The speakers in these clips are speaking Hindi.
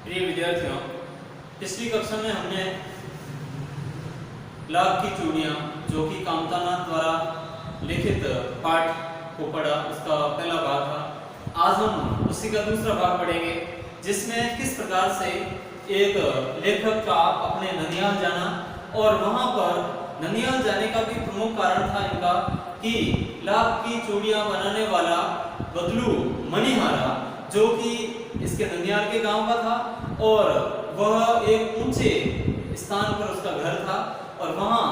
प्रिय विद्यार्थियों, पिछली कक्षा में हमने लाभ की चूड़ियां जो कि कामतानाथ द्वारा लिखित पाठ को पढ़ा, उसका पहला भाग था। आज हम उसी का दूसरा भाग पढ़ेंगे जिसमें किस प्रकार से एक लेखक का अपने ननिहाल जाना और वहां पर ननिहाल जाने का भी प्रमुख कारण था इनका कि लाभ की चूड़ियां बनाने वाला बदलू मणिहारा जो कि इसके ननिहाल के गांव का था और वह एक ऊंचे स्थान पर उसका घर था और वहां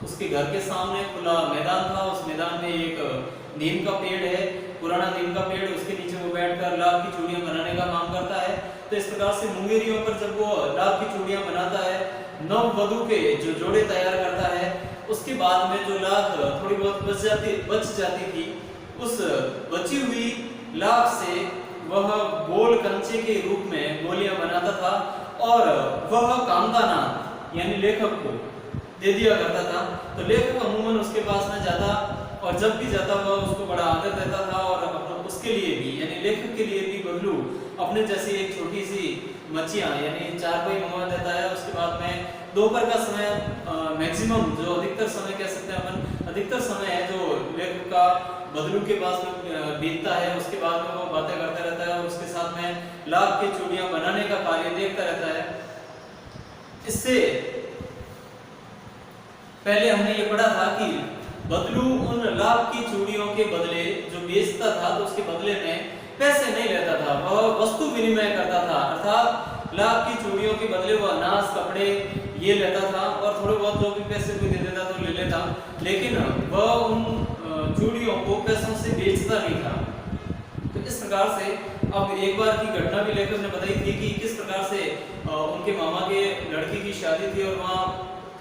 उसके घर के सामने खुला मैदान था। उस मैदान में एक नीम का पेड़ है, पुराना नीम का पेड़, उसके नीचे वो बैठकर लाभ की चूड़ियां बनाने का काम करता है। तो इस प्रकार से मुंगेरियों पर जब वो लाभ की चूड़ियां बनाता है, नव वधू के जो जोड़े तैयार करता है, उसके बाद में जो लाभ थोड़ी बहुत बच जाती थी, उस बची हुई लाभ से वह गोल कंचे के रूप में गोलियां बनाता था और वह कामतानाथ यानी लेखक को दे दिया करता था। तो लेखक अमूमन उसके पास में जाता और जब भी जाता वह उसको बड़ा आदर देता था और उसके लिए भी यानी लेखक के लिए भी बबलू अपने जैसी एक छोटी सी मच्छियां यानी 4 रुपये मंगवा देता है। उसके बाद में दोपहर का समय मैक्सिमम जो अधिकतर समय कह सकते हैं अपन, अधिकतर समय है जो लेखक का बदलू के पास में बीतता है। उसके बाद में वो बातें करता रहता है और उसके साथ में लाभ की चूड़ियां बनाने का कार्य देखता रहता है। इससे पहले हमने ये पढ़ा था कि बदलू उन लाभ की चूड़ियों के बदले जो बेचता था तो उसके बदले में पैसे नहीं लेता था, वह वस्तु विनिमय करता था। अर्थात लाभ की चूड़ियों के बदले वह अनाज कपड़े ये लेता था और थोड़े बहुत जो भी पैसे भी दे देता तो ले लेता, लेकिन वह उन चूड़ियों को पैसों से बेचता नहीं था। तो इस प्रकार से अब एक बार की घटना भी लेखक ने बताई थी कि किस प्रकार से उनके मामा के लड़की की शादी थी और वहाँ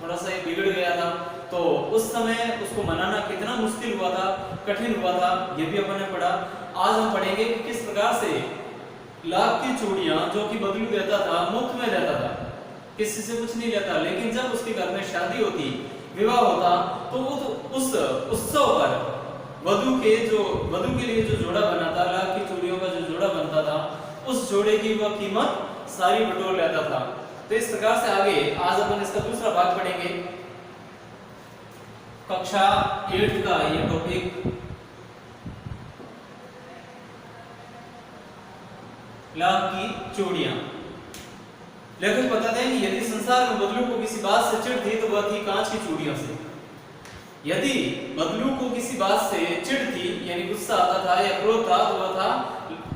थोड़ा सा बिगड़ गया था। तो उस समय उसको मनाना कितना मुश्किल हुआ था, कठिन हुआ था, ये भी अपन ने पढ़ा। आज हम पढ़ेंगे कि किस प्रकार से लाभ की चूड़ियां जो कि बदलू देता था, मुफ्त में देता था, किसी से कुछ नहीं लेता, लेकिन जब उसके घर में शादी होती, विवाह होता, तो उस उत्सव पर वधू के लिए जो जोड़ा बना था, लाभ की चूड़ियों का जो जोड़ा बनता था, उस जोड़े की वह कीमत सारी बटोर लेता था। तो इस प्रकार से आगे आज अपन इसका दूसरा भाग पढ़ेंगे। कक्षा 8 का ये टॉपिक लाभ की चूड़ियां। लेखक बताते हैं कि यदि संसार में बदलू को किसी बात से चिढ़ थी तो वह थी कांच की चूड़ियों से। यदि बदलू को किसी बात से चिढ़ थी यानी गुस्सा आता था या क्रोध था तो वह था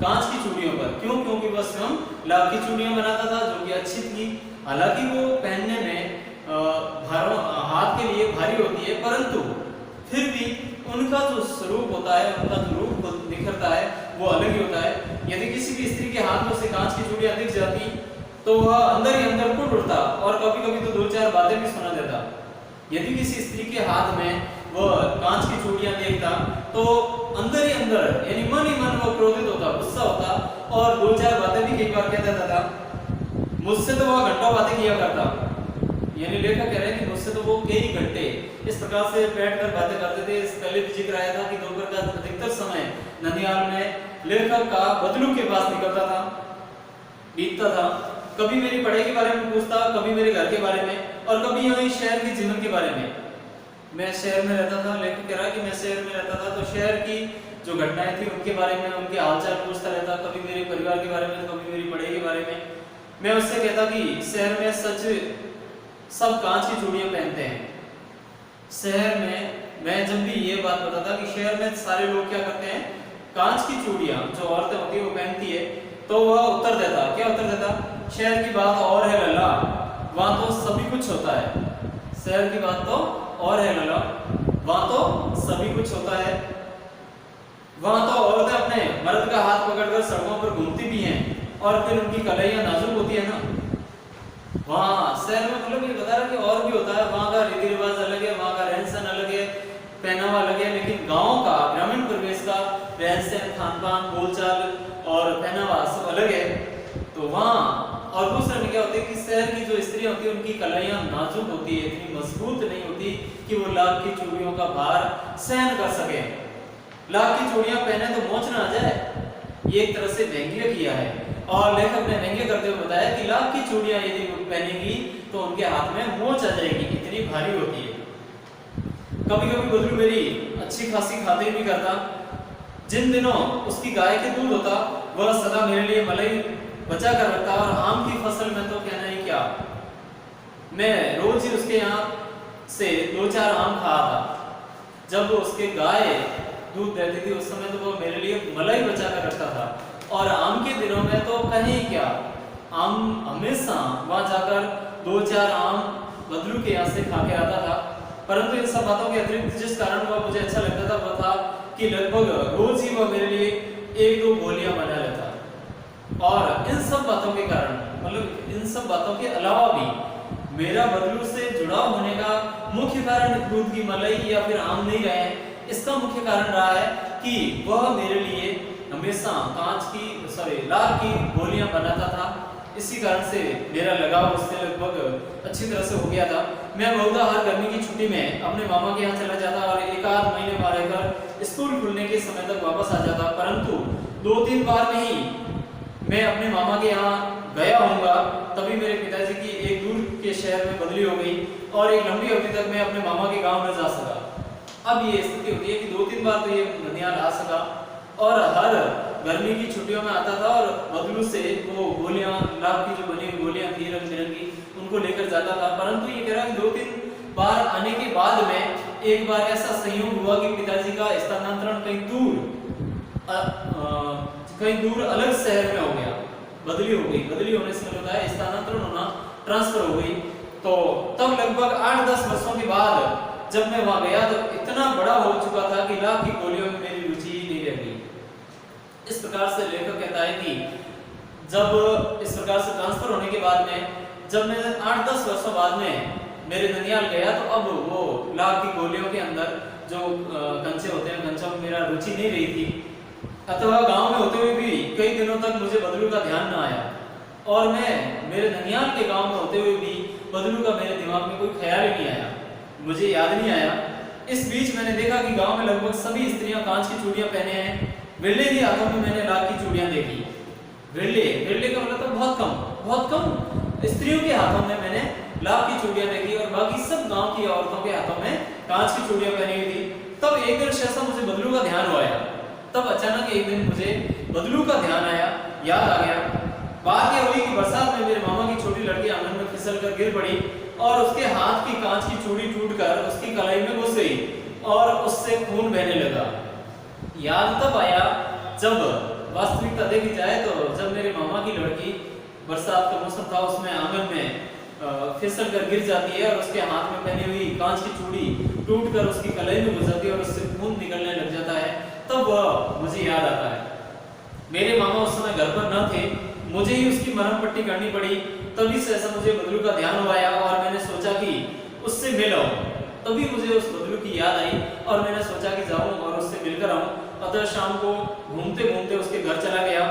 कांच की चूड़ियों पर। क्यों? क्योंकि वह स्वयं लाभ की चूड़ियां बनाता था जो कि अच्छी थी। हालांकि वो पहनने में हाथ के लिए भारी होती है, परंतु फिर भी उनका जो स्वरूप होता है, उनका जो रूप निखरता है वो अलग ही होता है। यदि किसी भी स्त्री के हाथ में से कांच की चूड़ियां दिख जाती तो वह अंदर ही अंदर फूट उठता और कभी कभी तो 2-4 बातें भी सुना देता। यदि किसी स्त्री के हाथ में वह कांच की चूड़ियां देखता तो अंदर ही अंदर यानी मन ही मन वो क्रोधित होता, गुस्सा होता और 2-4 बातें भी कई बार कह देता था। मुझसे तो वह घंटों बातें किया करता, यानी लेखक कह रहे हैं कि मुझसे तो वो कई घंटे इस प्रकार से बैठकर बातें करते थे। इस पहले भी जिक्र आया था कि दोपहर का अधिकतर समय ननिहाल में लेखक का बदलू के पास निकलता था, बीतता था। कभी मेरी पढ़ाई के बारे में पूछता, कभी मेरे घर के बारे में और कभी यहाँ शहर के जीवन के बारे में। मैं शहर में रहता था, लेखक कह रहा है कि मैं शहर में रहता था तो शहर की जो घटनाएं थी उनके बारे में, उनके हालचाल पूछता रहता, कभी मेरे परिवार के बारे में, कभी मेरी पढ़ाई के बारे में। मैं उससे कहता कि शहर में सच सब कांच की चूड़ियां पहनते हैं। शहर में मैं जब भी ये बात बताता कि शहर में सारे लोग क्या करते हैं, कांच की चूड़ियां जो औरतें होती है वो पहनती है, तो वह उत्तर देता, क्या उत्तर देता, शहर की बात और है लला, वहां तो सभी कुछ होता है। शहर की बात तो और है लला, वहां तो सभी कुछ होता है। वहां तो औरतें अपने मर्द का हाथ पकड़कर सड़कों पर घूमती भी हैं और फिर उनकी कलाइयां नाजुक होती है ना। वहाँ शहर में मतलब ये बता रहा कि और भी होता है, वहाँ का रीति रिवाज अलग है, वहाँ का रहन सहन अलग है, पहनावा अलग है, लेकिन गांव का, ग्रामीण परिवेश का रहन सहन, खान पान, बोलचाल और पहनावा सब अलग है। तो वहाँ और दूसरे में क्या होता है कि शहर की जो स्त्री होती है उनकी कलाइयां नाजुक होती है, इतनी मजबूत नहीं होती कि वो लाभ की चूड़ियों का भार सहन कर सके। लाभ की चूड़ियां पहने तो मोच ना आ जाए, ये एक तरह से व्यंग्य किया है। और लेखक ने व्यंग्य करते हुए बताया कि लाख की चूड़ियां यदि पहनेगी तो उनके हाथ में मोच आ जाएगी, इतनी भारी होती है। कभी कभी बदलू मेरी अच्छी खासी खातिर भी करता। जिन दिनों उसकी गाय के दूध होता वह सदा मेरे लिए मलाई बचा कर रखता, और आम की फसल में तो कहना ही क्या, मैं रोज ही उसके यहाँ से 2-4 आम खाता था। जब उसके गाय दूध देती थी उस समय तो वो मेरे लिए मलाई बचा कर रखता था, और आम के दिनों में तो कहीं क्या, आम हमेशा वहां जाकर 2-4 आम बदलू के यहाँ से खा के आता था। परंतु इन सब बातों के अतिरिक्त जिस कारण वह मुझे अच्छा लगता था वह था कि लगभग रोज ही वह मेरे लिए 1-2 गोलियां बना लेता। और इन सब बातों के कारण, मतलब इन सब बातों के अलावा भी मेरा बदलू से जुड़ाव होने का मुख्य कारण दूध की मलाई या फिर आम नहीं रहे हैं। इसका मुख्य कारण रहा है कि वह मेरे लिए हमेशा लाख की गोलियां बनाता था। इसी कारण से मेरा लगाव उससे लगभग अच्छी तरह से हो गया था। मैं बहुधा हर गर्मी की छुट्टी में अपने मामा के यहाँ चला जाता और 1-8 महीने बाद रहकर स्कूल खुलने के समय तक वापस आ जाता। परंतु 2-3 बार में ही मैं अपने मामा के यहाँ गया होऊंगा, तभी मेरे पिताजी की एक दूर के शहर में बदली हो गई और एक लंबी अवधि तक मैं अपने मामा के गांव में जा सका। अब ये स्थिति होती है कि 2-3 बार तो ये ननिहाल आ सका और हर गर्मी की छुट्टियों में आता था और बदलू से वो गोलियां, लाख की जो बनी हुई गोलियां थी रंग बिरंगी, उनको लेकर जाता था। परंतु ये कह रहा है कि 2-3 बार आने के बाद में एक बार ऐसा संयोग हुआ कि पिताजी का स्थानांतरण कहीं दूर अलग शहर में हो गया, बदली हो गई। बदली होने से मतलब है स्थानांतरण होना, ट्रांसफर हो गई। तो तब लगभग 8-10 वर्षों के बाद जब मैं वहां गया तो इतना बड़ा हो चुका था कि लाख की गोलियों में मेरी रुचि ही नहीं रह गई। इस प्रकार से लेखक कहता है कि जब इस प्रकार से ट्रांसफर होने के बाद में जब मैं 8-10 वर्षों बाद में मेरे ननिहाल गया तो अब वो लाख की गोलियों के अंदर जो कंचे होते हैं, कंचों में मेरा रुचि नहीं रही थी। अथवा गांव में होते हुए भी कई दिनों तक मुझे बदलू का ध्यान न आया और मैं मेरे ननिहाल के गांव में होते हुए भी बदलू का मेरे दिमाग में कोई ख्याल ही नहीं आया, मुझे याद नहीं आया। इस बीच मैंने देखा कि गांव में लगभग सभी स्त्रियां कांच की चूड़ियां पहने हैं। बिरले के हाथों में मैंने लाख की चूड़ियां देखी। बिरले का मतलब बहुत कम स्त्रियों के हाथों में मैंने लाख की चूड़ियां देखी और बाकी सब गांव की औरतों के हाथों में कांच की चूड़ियां पहनी हुई थी। तब एक दिन सहसा मुझे बदलू का ध्यान आया। तब अचानक एक दिन मुझे बदलू का ध्यान आया, याद आ गया। बात यह हुई कि बरसात में मेरे मामा की छोटी लड़की आंगन में फिसल कर गिर पड़ी और उसके हाथ की कांच की चूड़ी टूटकर उसकी कलाई में घुस गई और उससे खून बहने लगा। याद तब आया जब वास्तविकता देखी जाए तो जब मेरे मामा की लड़की, बरसात का मौसम था, उसमें आंगन में फिसल कर गिर जाती है और उसके हाथ में पहनी हुई कांच की चूड़ी टूटकर उसकी कलाई में घुस जाती है और उससे खून निकलने लग जाता है। तब मुझे याद आता है मेरे मामा उस समय घर पर न थे, मुझे ही उसकी मरहम पट्टी करनी पड़ी। तभी से ऐसा मुझे बदलू का ध्यान आया और मैंने सोचा कि उससे मिल आऊं। तभी मुझे उस बदलू की याद आई और मैंने सोचा कि जाऊं और उससे मिलकर आऊं। अतः शाम को घूमते घूमते उसके घर चला गया।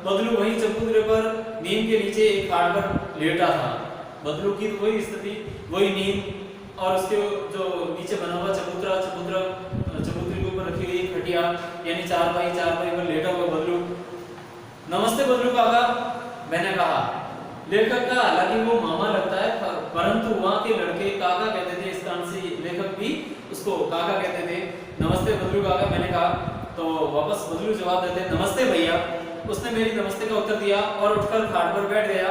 बदलू वहीं चबूतरे पर नीम के नीचे एक खाट पर लेटा था। बदलू की तो वही स्थिति, वही नीम और उसके जो नीचे बना हुआ चबूतरे के ऊपर रखी हुई खटिया यानी चारपाई पर लेटा हुआ बदलू। नमस्ते बदलू काका, मैंने कहा। लेखक का हालांकि वो मामा लगता है परंतु वहां के लड़के काका कहते थे, इस कारण से लेखक भी उसको काका कहते थे। नमस्ते बदलू काका, मैंने कहा। तो वापस बदलू जवाब देते नमस्ते भैया। उसने मेरी नमस्ते का उत्तर दिया और उठकर खाट पर बैठ गया,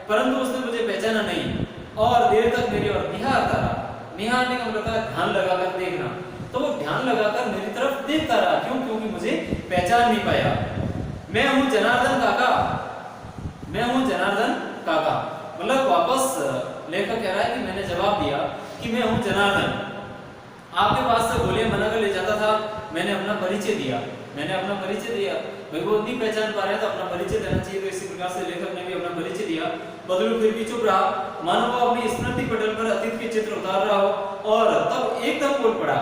परंतु उसने मुझे पहचाना नहीं और देर तक मेरी ओर निहारता रहा। निहारने का मतलब ध्यान लगाकर देखना। तो वो ध्यान लगाकर मेरी तरफ देखता रहा। क्योंकि मुझे पहचान नहीं पाया। मैं हूं जनार्दन काका, मैं हूं जनार्दन काका। मतलब वापस लेखक कह रहा है कि मैंने जवाब दिया कि मैं हूं जनार्दन, आपके पास से गोलियां बनाकर ले जाता था। मैंने अपना परिचय दिया भाई वो नहीं पहचान पा रहे तो अपना परिचय देना चाहिए। तो इसी प्रकार से लेखक ने भी अपना परिचय दिया। बदलू फिर भी चुप रहा, मानो वो अपनी स्मृति पटल पर अतीत के चित्र उतार रहा हो। और तब एकदम बोल पड़ा,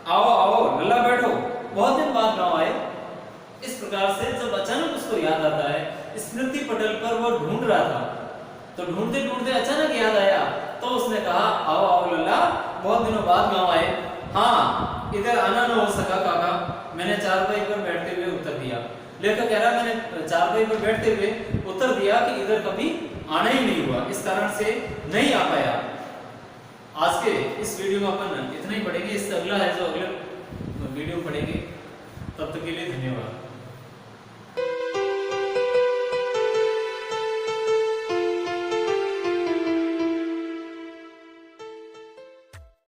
आओ लल्ला बैठो, बहुत दिन बाद गांव आए। इस प्रकार से जब अचानक उसको याद आता है, स्मृति पटल पर वो ढूंढ रहा था, तो ढूंढते ढूंढते अचानक याद आया। तो उसने कहा, आओ लल्ला, बहुत दिनों बाद गांव आए। हाँ, इधर आना न हो सका काका, मैंने चारपाई पर बैठते हुए उत्तर दिया। लेखक कह रहा मैंने चारपाई पर बैठते हुए उत्तर दिया कि इधर कभी आना ही नहीं हुआ, इस कारण से नहीं आ पाया। आज के इस वीडियो में अपन इतना ही पढ़ेंगे, इससे अगला है जो अगले वीडियो पढ़ेंगे। तब तक के लिए धन्यवाद।